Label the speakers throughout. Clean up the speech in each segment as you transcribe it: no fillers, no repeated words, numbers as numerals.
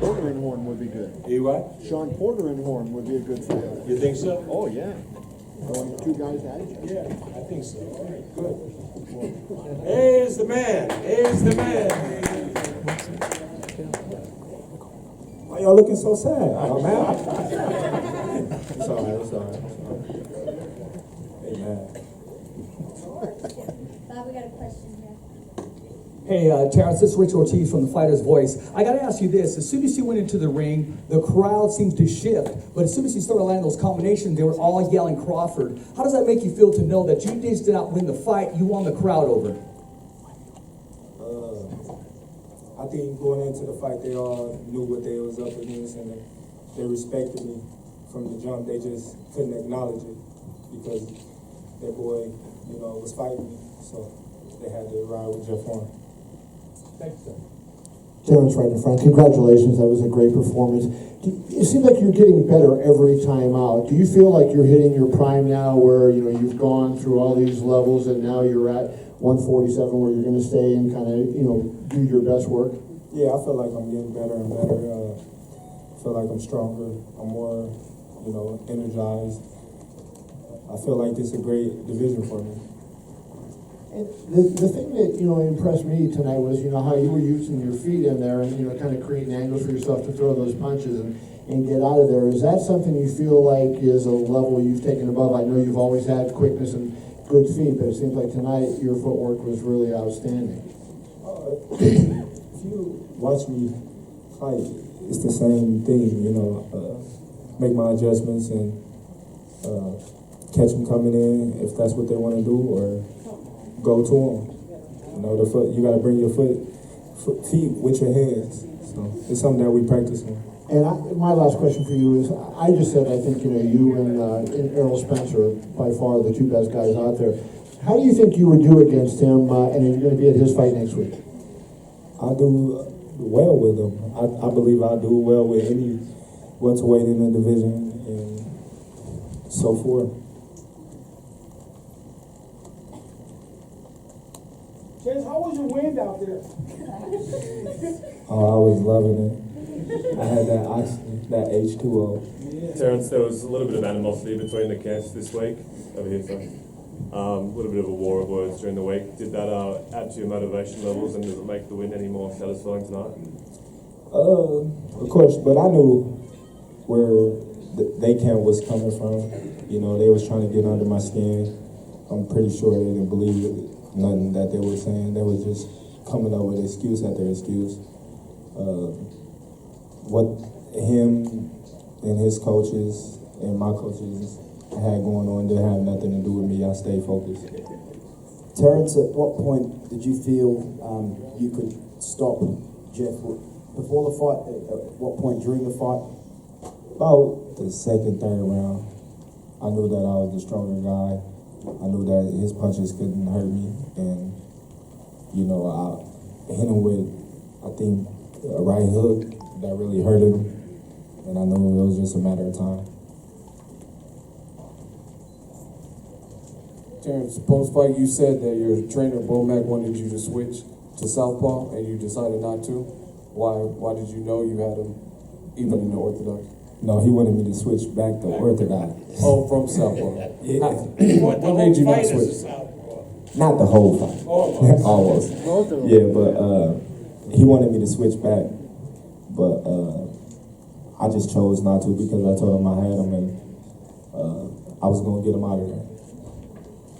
Speaker 1: Porter and Horn would be good.
Speaker 2: You what?
Speaker 1: Sean Porter and Horn would be a good fight.
Speaker 2: You think so?
Speaker 1: Oh, yeah. Going two guys at each other.
Speaker 2: Yeah, I think so. All right, good. Here's the man. Here's the man. Why y'all looking so sad? I'm happy. It's all right. It's all right. Hey, man.
Speaker 3: Bob, we got a question here.
Speaker 4: Hey, Terrence, this is Rich Ortiz from The Fighter's Voice. I got to ask you this. As soon as you went into the ring, the crowd seemed to shift. But as soon as you started landing those combinations, they were all yelling Crawford. How does that make you feel to know that you just did not win the fight, you won the crowd over?
Speaker 2: I think going into the fight, they all knew what they was up against, and they respected me from the jump. They just couldn't acknowledge it because their boy, was fighting me. So they had to ride with Jeff Horn.
Speaker 4: Thanks, sir.
Speaker 1: Terrence right in front. Congratulations. That was a great performance. It seems like you're getting better every time out. Do you feel like you're hitting your prime now where, you've gone through all these levels and now you're at 147 where you're going to stay and kind of, do your best work?
Speaker 2: Yeah, I feel like I'm getting better and better. I feel like I'm stronger. I'm more, energized. I feel like this is a great division for me.
Speaker 1: And the thing that, impressed me tonight was, how you were using your feet in there and, kind of creating angles for yourself to throw those punches and get out of there. Is that something you feel like is a level you've taken above? I know you've always had quickness and good feet, but it seems like tonight your footwork was really outstanding.
Speaker 2: If you watch me fight, it's the same thing, make my adjustments and catch them coming in if that's what they want to do, or go to them. The foot, you got to bring your feet with your hands. So it's something that we practice on.
Speaker 1: And my last question for you is, I just said I think, you and Errol Spencer are by far the two best guys out there. How do you think you would do against him, and you're going to be at his fight next week?
Speaker 2: I do well with him. I believe I do well with any welterweight in the division and so forth.
Speaker 5: Chance, how was your wind out there?
Speaker 2: Oh, I was loving it. I had that oxygen, that H2O.
Speaker 6: Terrence, there was a little bit of animosity between the camps this week. Over here, sorry. A little bit of a war of words during the week. Did that add to your motivation levels, and does it make the win any more satisfying tonight?
Speaker 2: Of course, but I knew where they camp was coming from. They was trying to get under my skin. I'm pretty sure they didn't believe nothing that they were saying. They were just coming up with excuse after excuse. What him and his coaches and my coaches had going on didn't have nothing to do with me. I stayed focused.
Speaker 7: Terrence, at what point did you feel you could stop Jeff? Before the fight? At what point during the fight?
Speaker 2: About the second, third round, I knew that I was the stronger guy. I knew that his punches couldn't hurt me, and I hit him with, I think, a right hook that really hurted him, and I knew it was just a matter of time.
Speaker 5: Terrence, post-fight, you said that your trainer, Bomac, wanted you to switch to southpaw, and you decided not to. Why did you know you had him, even in the orthodox?
Speaker 2: No, he wanted me to switch back to orthodox.
Speaker 5: Oh, from southpaw.
Speaker 2: Yeah.
Speaker 5: What made you not switch?
Speaker 2: Not the whole fight. Almost. Yeah, but he wanted me to switch back, but I just chose not to because I told him I had him and I was going to get him out of there.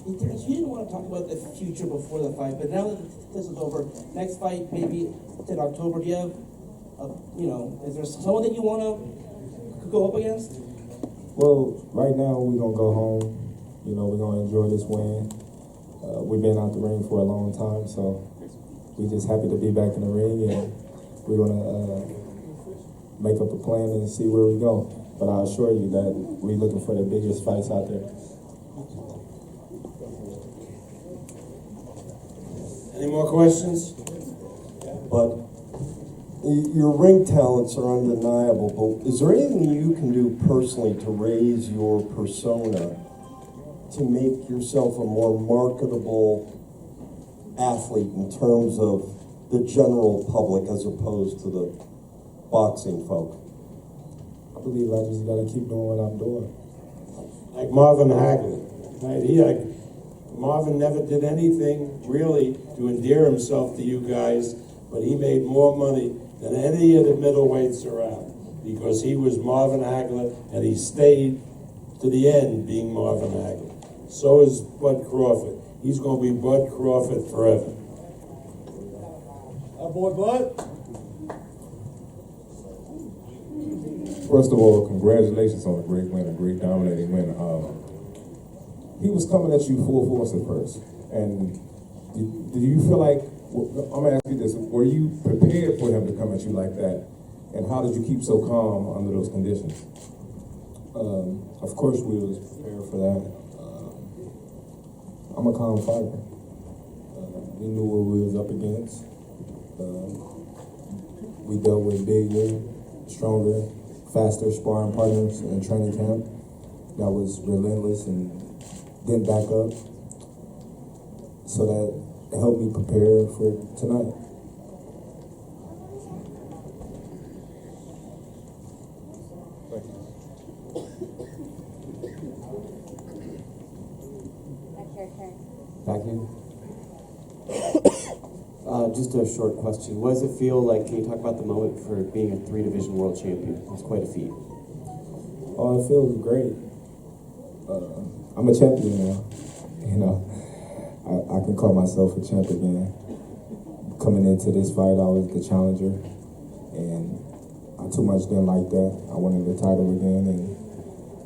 Speaker 8: Terrence, you didn't want to talk about the future before the fight, but now that this is over, next fight maybe in October, do you have, is there someone that you want to go up against?
Speaker 2: Well, right now we're going to go home. We're going to enjoy this win. We've been out the ring for a long time, so we're just happy to be back in the ring, and we're going to make up a plan and see where we go. But I assure you that we're looking for the biggest fights out there.
Speaker 9: Any more questions? But your ring talents are undeniable, but is there anything you can do personally to raise your persona, to make yourself a more marketable athlete in terms of the general public as opposed to the boxing folk?
Speaker 2: I believe I just gotta keep doing what I'm doing.
Speaker 3: Like Marvin Hagler, right? Marvin never did anything really to endear himself to you guys, but he made more money than any of the middleweights around because he was Marvin Hagler and he stayed to the end being Marvin Hagler. So is Bud Crawford. He's going to be Bud Crawford forever.
Speaker 1: Boy, Bud.
Speaker 10: First of all, congratulations on a great win, a great dominating win. He was coming at you full force at first, and do you feel like, I'm gonna ask you this, were you prepared for him to come at you like that, and how did you keep so calm under those conditions?
Speaker 2: Of course we was prepared for that. I'm a calm fighter. We knew what we was up against. We dealt with bigger, stronger, faster sparring partners in training camp that was relentless and didn't back up. So that helped me prepare for tonight. Back here.
Speaker 11: Just a short question. What does it feel like? Can you talk about the moment for being a 3-division world champion? It's quite a feat.
Speaker 2: Oh, it feels great. I'm a champion now. You know, I can call myself a champ again. Coming into this fight, I was the challenger, and I too much didn't like that. I wanted the title again, and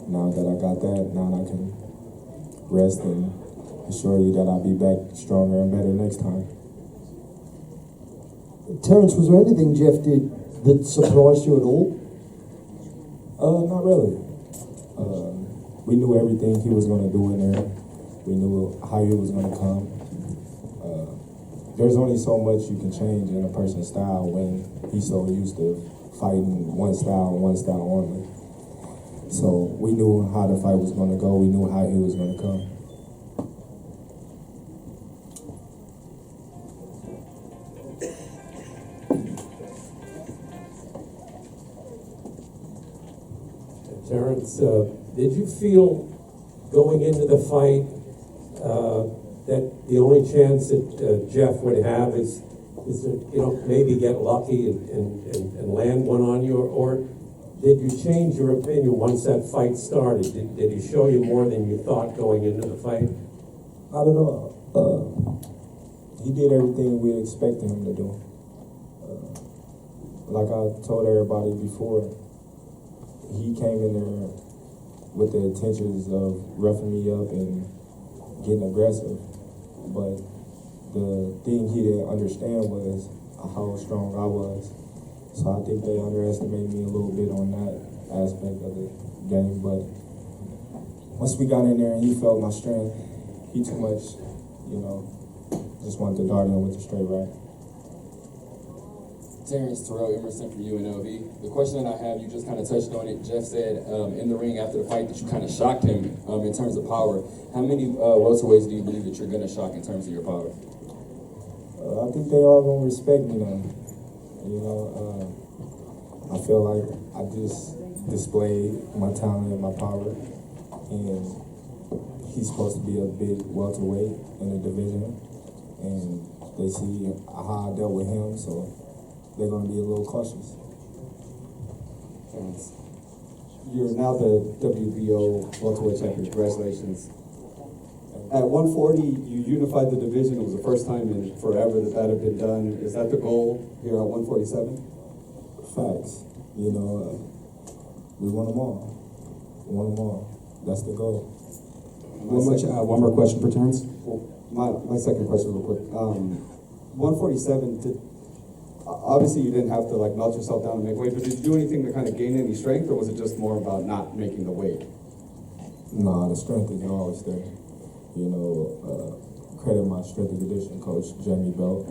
Speaker 2: now that I got that, now I can rest and assure you that I'll be back stronger and better next time.
Speaker 1: Terrence, was there anything Jeff did that surprised you at all?
Speaker 2: Not really. We knew everything he was going to do in there. We knew how he was going to come. There's only so much you can change in a person's style when he's so used to fighting one style and one style only. So we knew how the fight was going to go. We knew how he was going to come.
Speaker 12: Terrence, did you feel going into the fight that the only chance that Jeff would have is to maybe get lucky and land one on you, or did you change your opinion once that fight started? Did he show you more than you thought going into the fight?
Speaker 2: Not at all. He did everything we expected him to do. Like I told everybody before, he came in there with the intentions of roughing me up and getting aggressive. But the thing he didn't understand was how strong I was. So I think they underestimated me a little bit on that aspect of the game. But once we got in there and he felt my strength, he too much, just wanted to dart in with the straight right.
Speaker 13: Terrence, Terrell Emerson from UNLV. The question that I have, you just kind of touched on it. Jeff said in the ring after the fight that you kind of shocked him in terms of power. How many welterweights do you believe that you're going to shock in terms of your power?
Speaker 2: I think they all going to respect me now. I feel like I just displayed my talent and my power. And he's supposed to be a big welterweight in the division. And they see how I dealt with him, so they're going to be a little cautious.
Speaker 14: You're now the WBO welterweight champion. Congratulations. At 140, you unified the division. It was the first time in forever that had been done. Is that the goal here at 147?
Speaker 2: Facts. We won them all. That's the goal.
Speaker 14: One more question for Terrence. Well, my second question real quick. 147, obviously you didn't have to melt yourself down and make weight, but did you do anything to kind of gain any strength, or was it just more about not making the weight?
Speaker 2: Nah, the strength is always there. Credit my strength and conditioning coach, Jamie Belt,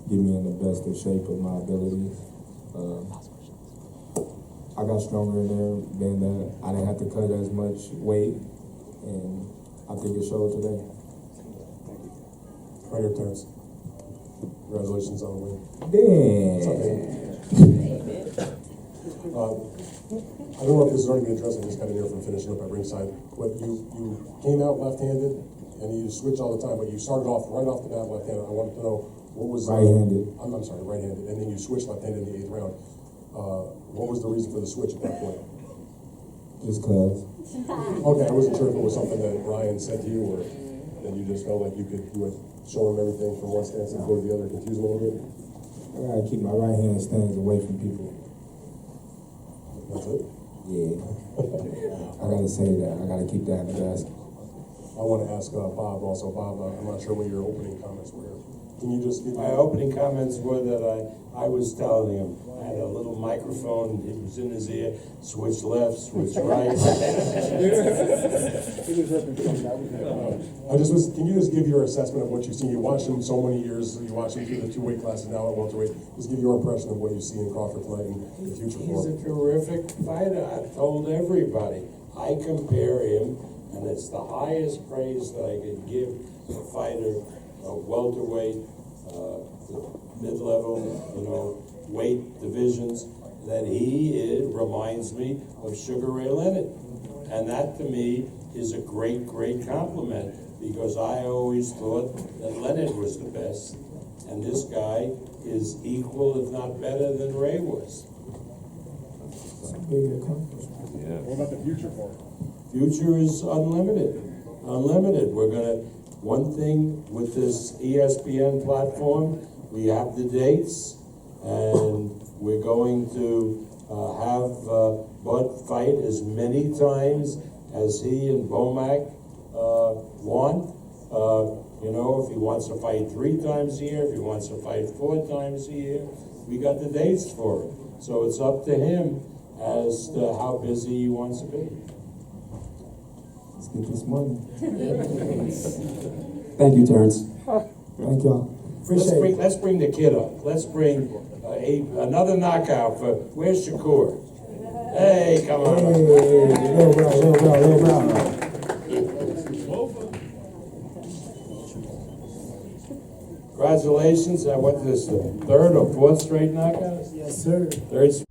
Speaker 2: get me in the best of shape of my abilities. I got stronger in there, being that I didn't have to cut as much weight, and I think it showed today.
Speaker 14: Right here, Terrence.
Speaker 15: Congratulations on the win. I don't know if this has already been addressed, I just got in here from finishing up at ringside, but you came out left-handed, and you switch all the time, but you started off right off the bat left-handed. I wanted to know what was...
Speaker 2: Right-handed.
Speaker 15: I'm sorry, right-handed, and then you switched left-handed in the 8th round. What was the reason for the switch at that point?
Speaker 2: Just cause.
Speaker 15: Okay, I wasn't sure if it was something that Ryan said to you, or that you just felt like you would show him everything from one stance and go to the other, confuse him a little bit?
Speaker 2: I gotta keep my right hand stance away from people.
Speaker 15: That's it?
Speaker 2: Yeah. I gotta say that. I gotta keep that in the basket.
Speaker 15: I want to ask Bob also. Bob, I'm not sure what your opening comments were. Can you just give me...
Speaker 3: My opening comments were that I was telling him, I had a little microphone, it was in his ear, switch left, switch right.
Speaker 15: Can you just give your assessment of what you've seen? You watched him so many years, you watched him through the 2 weight classes, now at welterweight. Just give your impression of what you see in Crawford tonight and the future for
Speaker 3: He's
Speaker 15: him.
Speaker 3: a terrific fighter. I've told everybody. I compare him, and it's the highest praise that I could give a fighter, a welterweight, mid-level, weight divisions, that he reminds me of Sugar Ray Leonard. And that to me is a great, great compliment, because I always thought that Leonard was the best, and this guy is equal, if not better, than Ray was.
Speaker 15: Yeah. What about the future for him?
Speaker 3: Future is unlimited. Unlimited. We're gonna, one thing with this ESPN platform, we have the dates, and we're going to have Bud fight as many times as he and Bomac want. If he wants to fight 3 times a year, if he wants to fight 4 times a year, we got the dates for it. So it's up to him as to how busy he wants to be.
Speaker 2: Let's get this money.
Speaker 14: Thank you, Terrence.
Speaker 2: Thank y'all.
Speaker 3: Let's bring the kid up. Let's bring another knockout for, where's Shakur? Hey, come on.
Speaker 2: Little Brown.
Speaker 3: Congratulations. What is this, the 3rd or 4th straight knockout?
Speaker 1: Yes, sir.
Speaker 3: 3rd